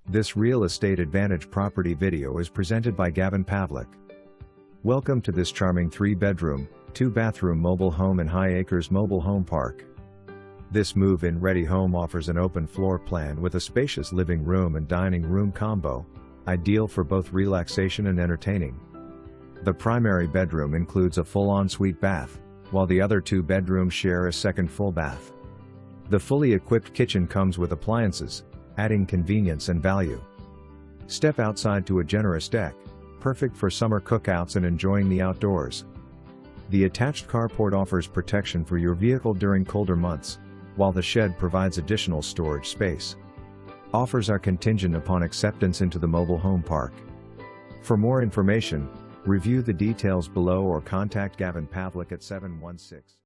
This real estate advantage property video is presented by Gavin Pavlik. Welcome to this charming 3-bedroom, 2-bathroom mobile home in High Acres Mobile Home Park. This move-in ready home offers an open floor plan with a spacious living room and dining room combo, ideal for both relaxation and entertaining. The primary bedroom includes a full ensuite bath, while the other 2 bedrooms share a second full bath. The fully equipped kitchen comes with appliances, adding convenience and value. Step outside to a generous deck, perfect for summer cookouts and enjoying the outdoors. The attached carport offers protection for your vehicle during colder months, while the shed provides additional storage space. Offers are contingent upon acceptance into the mobile home park. For more information, review the details below or contact Gavin Pavlik at 716